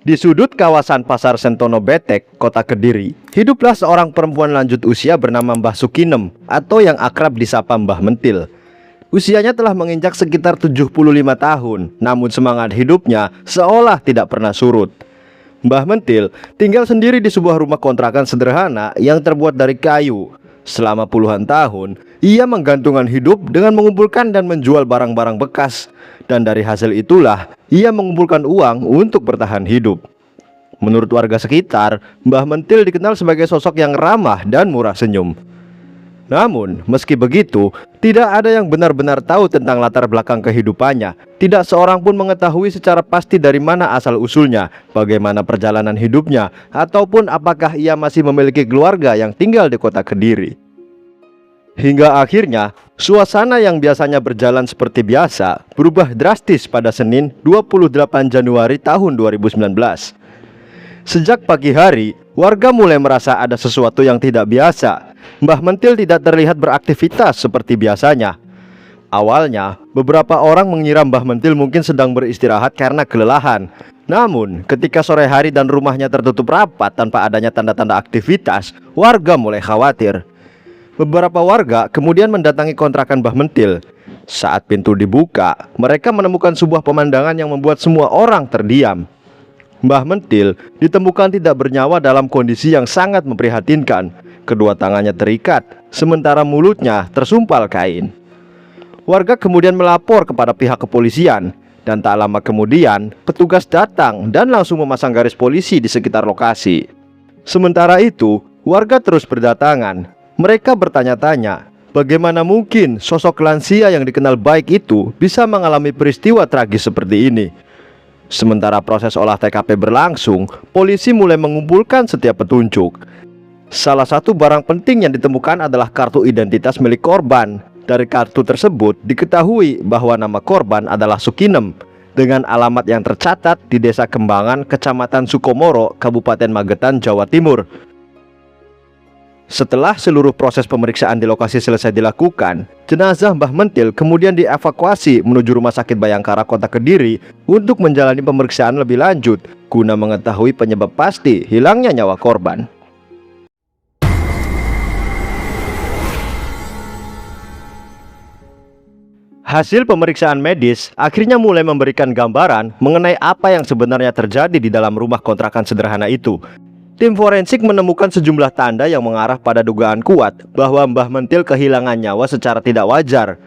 Di sudut kawasan Pasar Sentono Betek, Kota Kediri, hiduplah seorang perempuan lanjut usia bernama Mbah Sukinem atau yang akrab disapa Mbah Mentil. Usianya telah menginjak sekitar 75 tahun, namun semangat hidupnya seolah tidak pernah surut. Mbah Mentil tinggal sendiri di sebuah rumah kontrakan sederhana yang terbuat dari kayu. Selama puluhan tahun, ia menggantungkan hidup dengan mengumpulkan dan menjual barang-barang bekas. Dan dari hasil itulah, ia mengumpulkan uang untuk bertahan hidup. Menurut warga sekitar, Mbah Mentil dikenal sebagai sosok yang ramah dan murah senyum. Namun, meski begitu, tidak ada yang benar-benar tahu tentang latar belakang kehidupannya. Tidak seorang pun mengetahui secara pasti dari mana asal-usulnya, bagaimana perjalanan hidupnya, ataupun apakah ia masih memiliki keluarga yang tinggal di kota Kediri. Hingga akhirnya, suasana yang biasanya berjalan seperti biasa berubah drastis pada Senin 28 Januari tahun 2019. Sejak pagi hari, warga mulai merasa ada sesuatu yang tidak biasa. Mbah Mentil tidak terlihat beraktivitas seperti biasanya. Awalnya, beberapa orang mengira Mbah Mentil mungkin sedang beristirahat karena kelelahan. Namun, ketika sore hari dan rumahnya tertutup rapat tanpa adanya tanda-tanda aktivitas, warga mulai khawatir. Beberapa warga kemudian mendatangi kontrakan Mbah Mentil. Saat pintu dibuka, mereka menemukan sebuah pemandangan yang membuat semua orang terdiam. Mbah Mentil ditemukan tidak bernyawa dalam kondisi yang sangat memprihatinkan. Kedua tangannya terikat, sementara mulutnya tersumpal kain. Warga kemudian melapor kepada pihak kepolisian, dan tak lama kemudian petugas datang dan langsung memasang garis polisi di sekitar lokasi. Sementara itu, warga terus berdatangan. Mereka bertanya-tanya, bagaimana mungkin sosok lansia yang dikenal baik itu bisa mengalami peristiwa tragis seperti ini. Sementara proses olah TKP berlangsung, polisi mulai mengumpulkan setiap petunjuk. Salah satu barang penting yang ditemukan adalah kartu identitas milik korban. Dari kartu tersebut diketahui bahwa nama korban adalah Sukinem, dengan alamat yang tercatat di Desa Kembangan, Kecamatan Sukomoro, Kabupaten Magetan, Jawa Timur. Setelah seluruh proses pemeriksaan di lokasi selesai dilakukan, jenazah Mbah Mentil kemudian dievakuasi menuju Rumah Sakit Bayangkara Kota Kediri untuk menjalani pemeriksaan lebih lanjut guna mengetahui penyebab pasti hilangnya nyawa korban. Hasil pemeriksaan medis akhirnya mulai memberikan gambaran mengenai apa yang sebenarnya terjadi di dalam rumah kontrakan sederhana itu. Tim forensik menemukan sejumlah tanda yang mengarah pada dugaan kuat bahwa Mbah Mentil kehilangan nyawa secara tidak wajar.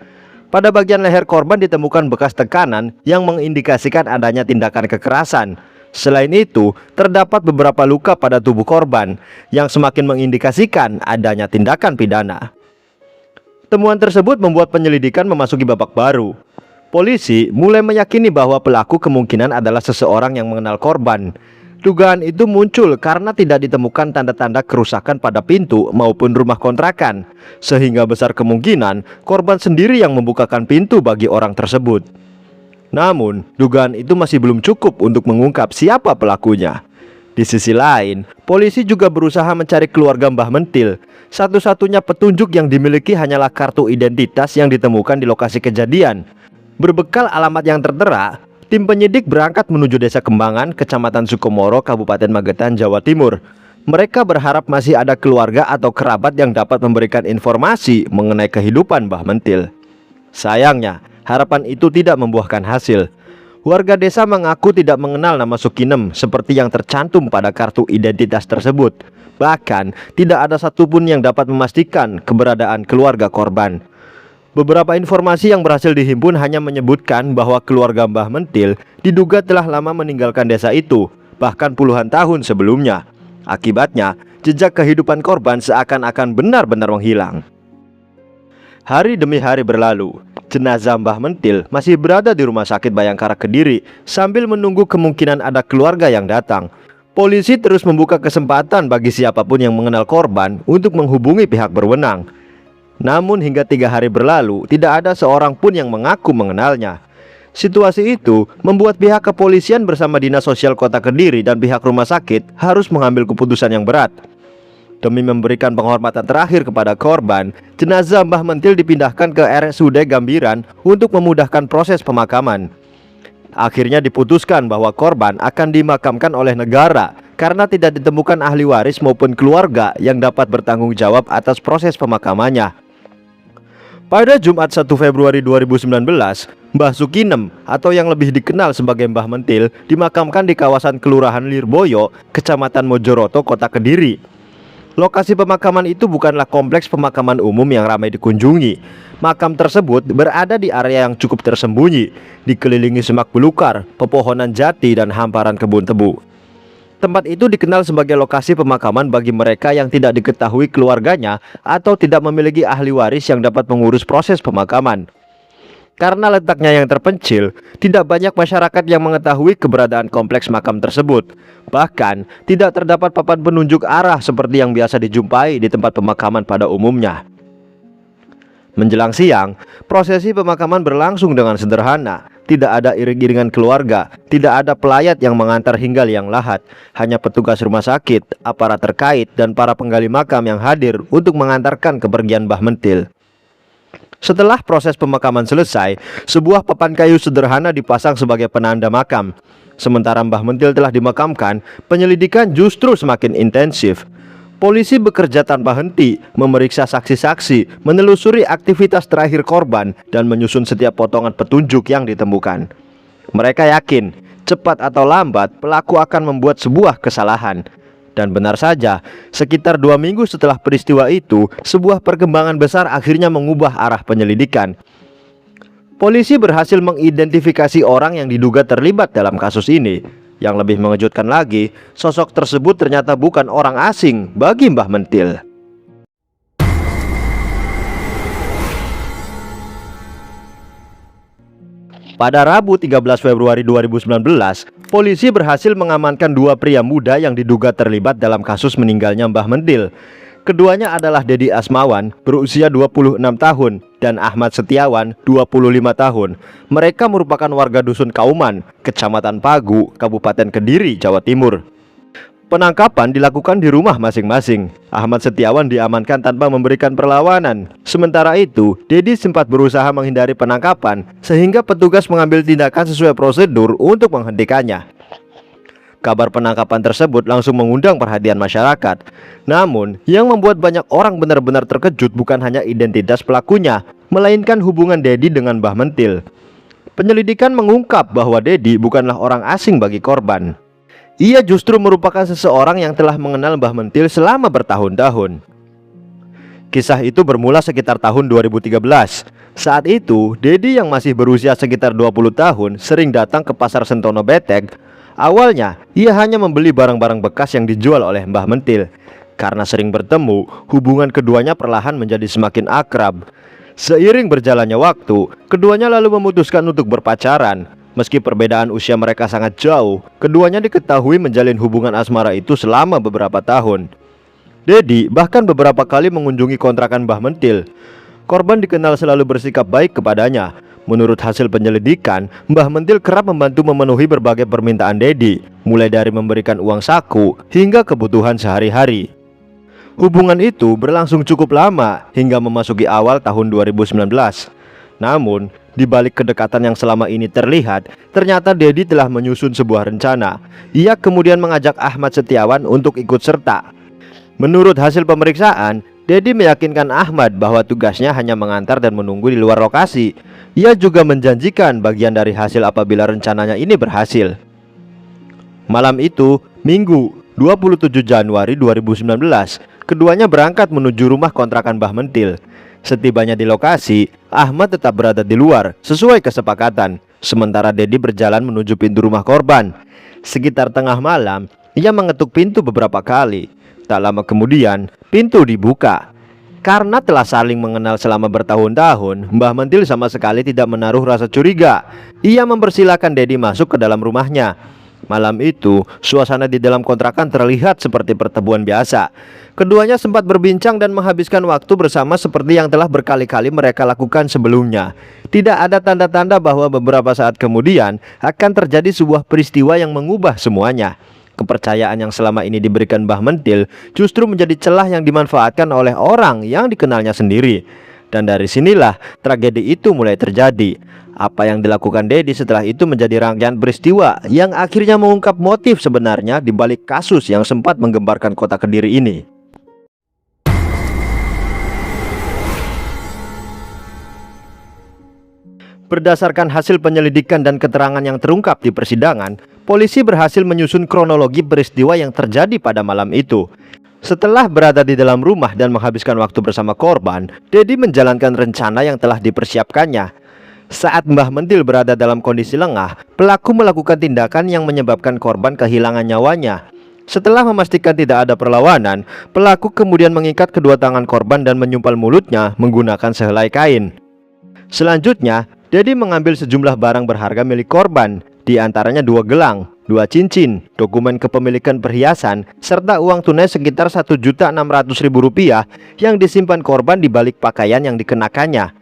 Pada bagian leher korban ditemukan bekas tekanan yang mengindikasikan adanya tindakan kekerasan. Selain itu, terdapat beberapa luka pada tubuh korban yang semakin mengindikasikan adanya tindakan pidana. Temuan tersebut membuat penyelidikan memasuki babak baru. Polisi mulai meyakini bahwa pelaku kemungkinan adalah seseorang yang mengenal korban. Dugaan itu muncul karena tidak ditemukan tanda-tanda kerusakan pada pintu maupun rumah kontrakan, sehingga besar kemungkinan korban sendiri yang membukakan pintu bagi orang tersebut. Namun, dugaan itu masih belum cukup untuk mengungkap siapa pelakunya. Di sisi lain, polisi juga berusaha mencari keluarga Mbah Mentil. Satu-satunya petunjuk yang dimiliki hanyalah kartu identitas yang ditemukan di lokasi kejadian. Berbekal alamat yang tertera, tim penyidik berangkat menuju Desa Kembangan, Kecamatan Sukomoro, Kabupaten Magetan, Jawa Timur. Mereka berharap masih ada keluarga atau kerabat yang dapat memberikan informasi mengenai kehidupan Mbah Mentil. Sayangnya, harapan itu tidak membuahkan hasil. Warga desa mengaku tidak mengenal nama Sukinem seperti yang tercantum pada kartu identitas tersebut. Bahkan, tidak ada satupun yang dapat memastikan keberadaan keluarga korban. Beberapa informasi yang berhasil dihimpun hanya menyebutkan bahwa keluarga Mbah Mentil diduga telah lama meninggalkan desa itu, bahkan puluhan tahun sebelumnya. Akibatnya, jejak kehidupan korban seakan-akan benar-benar menghilang. Hari demi hari berlalu, jenazah Mbah Mentil masih berada di Rumah Sakit Bayangkara Kediri sambil menunggu kemungkinan ada keluarga yang datang. Polisi terus membuka kesempatan bagi siapapun yang mengenal korban untuk menghubungi pihak berwenang. Namun hingga 3 hari berlalu, tidak ada seorang pun yang mengaku mengenalnya. Situasi itu membuat pihak kepolisian bersama Dinas Sosial Kota Kediri dan pihak rumah sakit harus mengambil keputusan yang berat. Demi memberikan penghormatan terakhir kepada korban, jenazah Mbah Mentil dipindahkan ke RSUD Gambiran untuk memudahkan proses pemakaman. Akhirnya diputuskan bahwa korban akan dimakamkan oleh negara karena tidak ditemukan ahli waris maupun keluarga yang dapat bertanggung jawab atas proses pemakamannya. Pada Jumat 1 Februari 2019, Mbah Sukinem atau yang lebih dikenal sebagai Mbah Mentil dimakamkan di kawasan Kelurahan Lirboyo, Kecamatan Mojoroto, Kota Kediri. Lokasi pemakaman itu bukanlah kompleks pemakaman umum yang ramai dikunjungi. Makam tersebut berada di area yang cukup tersembunyi, dikelilingi semak belukar, pepohonan jati, dan hamparan kebun tebu. Tempat itu dikenal sebagai lokasi pemakaman bagi mereka yang tidak diketahui keluarganya atau tidak memiliki ahli waris yang dapat mengurus proses pemakaman. Karena letaknya yang terpencil, tidak banyak masyarakat yang mengetahui keberadaan kompleks makam tersebut. Bahkan, tidak terdapat papan penunjuk arah seperti yang biasa dijumpai di tempat pemakaman pada umumnya. Menjelang siang, prosesi pemakaman berlangsung dengan sederhana. Tidak ada iring-iringan keluarga, tidak ada pelayat yang mengantar hingga liang lahat. Hanya petugas rumah sakit, aparat terkait, dan para penggali makam yang hadir untuk mengantarkan kepergian Mbah Mentil. Setelah proses pemakaman selesai, sebuah papan kayu sederhana dipasang sebagai penanda makam. Sementara Mbah Mentil telah dimakamkan, penyelidikan justru semakin intensif. Polisi bekerja tanpa henti, memeriksa saksi-saksi, menelusuri aktivitas terakhir korban, dan menyusun setiap potongan petunjuk yang ditemukan. Mereka yakin, cepat atau lambat, pelaku akan membuat sebuah kesalahan. Dan benar saja, sekitar 2 minggu setelah peristiwa itu, sebuah perkembangan besar akhirnya mengubah arah penyelidikan. Polisi berhasil mengidentifikasi orang yang diduga terlibat dalam kasus ini. Yang lebih mengejutkan lagi, sosok tersebut ternyata bukan orang asing bagi Mbah Mentil. Pada Rabu 13 Februari 2019, polisi berhasil mengamankan 2 pria muda yang diduga terlibat dalam kasus meninggalnya Mbah Mentil. Keduanya adalah Dedi Asmawan berusia 26 tahun dan Ahmad Setiawan 25 tahun. Mereka merupakan warga Dusun Kauman, Kecamatan Pagu, Kabupaten Kediri, Jawa Timur. Penangkapan dilakukan di rumah masing-masing. Ahmad Setiawan diamankan tanpa memberikan perlawanan. Sementara itu, Dedi sempat berusaha menghindari penangkapan sehingga petugas mengambil tindakan sesuai prosedur untuk menghentikannya. Kabar penangkapan tersebut langsung mengundang perhatian masyarakat. Namun, yang membuat banyak orang benar-benar terkejut bukan hanya identitas pelakunya, melainkan hubungan Dedi dengan Mbah Mentil. Penyelidikan mengungkap bahwa Dedi bukanlah orang asing bagi korban. Ia justru merupakan seseorang yang telah mengenal Mbah Mentil selama bertahun-tahun. Kisah itu bermula sekitar tahun 2013. Saat itu, Dedi yang masih berusia sekitar 20 tahun sering datang ke pasar Sentono Betek. Awalnya, ia hanya membeli barang-barang bekas yang dijual oleh Mbah Mentil. Karena sering bertemu, hubungan keduanya perlahan menjadi semakin akrab. Seiring berjalannya waktu, keduanya lalu memutuskan untuk berpacaran. Meski perbedaan usia mereka sangat jauh, keduanya diketahui menjalin hubungan asmara itu selama beberapa tahun. Dedi bahkan beberapa kali mengunjungi kontrakan Mbah Mentil. Korban dikenal selalu bersikap baik kepadanya. Menurut hasil penyelidikan, Mbah Mentil kerap membantu memenuhi berbagai permintaan Dedi, mulai dari memberikan uang saku hingga kebutuhan sehari-hari. Hubungan itu berlangsung cukup lama hingga memasuki awal tahun 2019. Namun, di balik kedekatan yang selama ini terlihat, ternyata Dedi telah menyusun sebuah rencana. Ia kemudian mengajak Ahmad Setiawan untuk ikut serta. Menurut hasil pemeriksaan, Dedi meyakinkan Ahmad bahwa tugasnya hanya mengantar dan menunggu di luar lokasi. Ia juga menjanjikan bagian dari hasil apabila rencananya ini berhasil. Malam itu, Minggu 27 Januari 2019, keduanya berangkat menuju rumah kontrakan Mbah Mentil. Setibanya di lokasi, Ahmad tetap berada di luar sesuai kesepakatan, sementara Dedi berjalan menuju pintu rumah korban. Sekitar tengah malam, ia mengetuk pintu beberapa kali. Tak lama kemudian, pintu dibuka. Karena telah saling mengenal selama bertahun-tahun, Mbah Mentil sama sekali tidak menaruh rasa curiga. Ia mempersilahkan Dedi masuk ke dalam rumahnya. Malam itu, suasana di dalam kontrakan terlihat seperti pertemuan biasa. Keduanya sempat berbincang dan menghabiskan waktu bersama seperti yang telah berkali-kali mereka lakukan sebelumnya. Tidak ada tanda-tanda bahwa beberapa saat kemudian akan terjadi sebuah peristiwa yang mengubah semuanya. Kepercayaan yang selama ini diberikan Mbah Mentil justru menjadi celah yang dimanfaatkan oleh orang yang dikenalnya sendiri. Dan dari sinilah tragedi itu mulai terjadi. Apa yang dilakukan Dedi setelah itu menjadi rangkaian peristiwa yang akhirnya mengungkap motif sebenarnya di balik kasus yang sempat menggemparkan kota Kediri ini. Berdasarkan hasil penyelidikan dan keterangan yang terungkap di persidangan, polisi berhasil menyusun kronologi peristiwa yang terjadi pada malam itu. Setelah berada di dalam rumah dan menghabiskan waktu bersama korban, Dedi menjalankan rencana yang telah dipersiapkannya. Saat Mbah Mentil berada dalam kondisi lengah, pelaku melakukan tindakan yang menyebabkan korban kehilangan nyawanya. Setelah memastikan tidak ada perlawanan, pelaku kemudian mengikat kedua tangan korban dan menyumpal mulutnya menggunakan sehelai kain. Selanjutnya, Dedi mengambil sejumlah barang berharga milik korban, di antaranya 2 gelang, 2 cincin, dokumen kepemilikan perhiasan, serta uang tunai sekitar Rp1.600.000 yang disimpan korban di balik pakaian yang dikenakannya.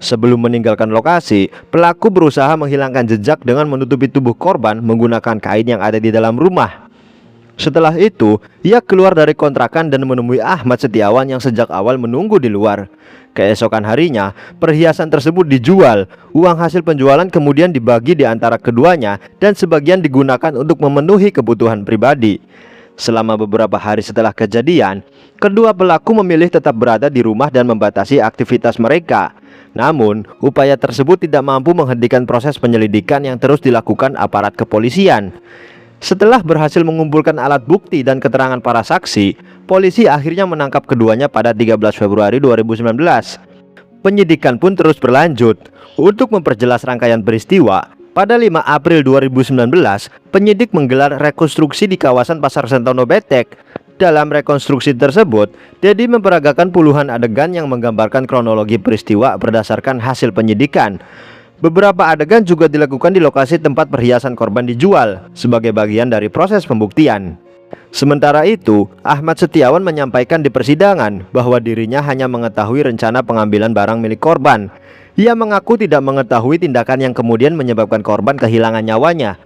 Sebelum meninggalkan lokasi, pelaku berusaha menghilangkan jejak dengan menutupi tubuh korban menggunakan kain yang ada di dalam rumah. Setelah itu, ia keluar dari kontrakan dan menemui Ahmad Setiawan yang sejak awal menunggu di luar. Keesokan harinya, perhiasan tersebut dijual. Uang hasil penjualan kemudian dibagi di antara keduanya dan sebagian digunakan untuk memenuhi kebutuhan pribadi. Selama beberapa hari setelah kejadian, kedua pelaku memilih tetap berada di rumah dan membatasi aktivitas mereka. Namun, upaya tersebut tidak mampu menghentikan proses penyelidikan yang terus dilakukan aparat kepolisian. Setelah berhasil mengumpulkan alat bukti dan keterangan para saksi, polisi akhirnya menangkap keduanya pada 13 Februari 2019. Penyidikan pun terus berlanjut. Untuk memperjelas rangkaian peristiwa, pada 5 April 2019, penyidik menggelar rekonstruksi di kawasan Pasar Sentono Betek. Dalam rekonstruksi tersebut, Dedi memperagakan puluhan adegan yang menggambarkan kronologi peristiwa berdasarkan hasil penyidikan. Beberapa adegan juga dilakukan di lokasi tempat perhiasan korban dijual sebagai bagian dari proses pembuktian. Sementara itu, Ahmad Setiawan menyampaikan di persidangan bahwa dirinya hanya mengetahui rencana pengambilan barang milik korban. Ia mengaku tidak mengetahui tindakan yang kemudian menyebabkan korban kehilangan nyawanya.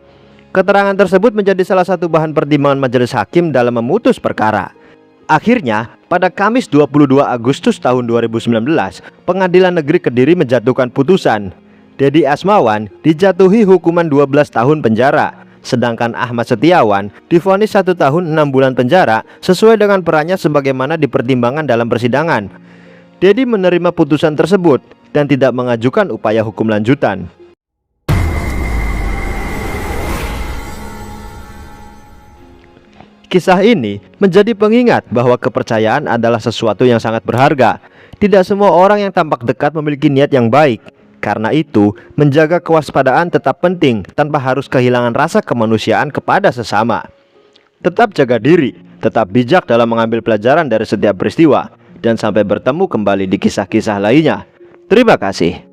Keterangan tersebut menjadi salah satu bahan pertimbangan majelis hakim dalam memutus perkara. Akhirnya, pada Kamis 22 Agustus tahun 2019, Pengadilan Negeri Kediri menjatuhkan putusan. Dedi Asmawan dijatuhi hukuman 12 tahun penjara, sedangkan Ahmad Setiawan divonis 1 tahun 6 bulan penjara sesuai dengan perannya sebagaimana dipertimbangkan dalam persidangan. Dedi menerima putusan tersebut dan tidak mengajukan upaya hukum lanjutan. Kisah ini menjadi pengingat bahwa kepercayaan adalah sesuatu yang sangat berharga. Tidak semua orang yang tampak dekat memiliki niat yang baik. Karena itu, menjaga kewaspadaan tetap penting tanpa harus kehilangan rasa kemanusiaan kepada sesama. Tetap jaga diri, tetap bijak dalam mengambil pelajaran dari setiap peristiwa, dan sampai bertemu kembali di kisah-kisah lainnya. Terima kasih.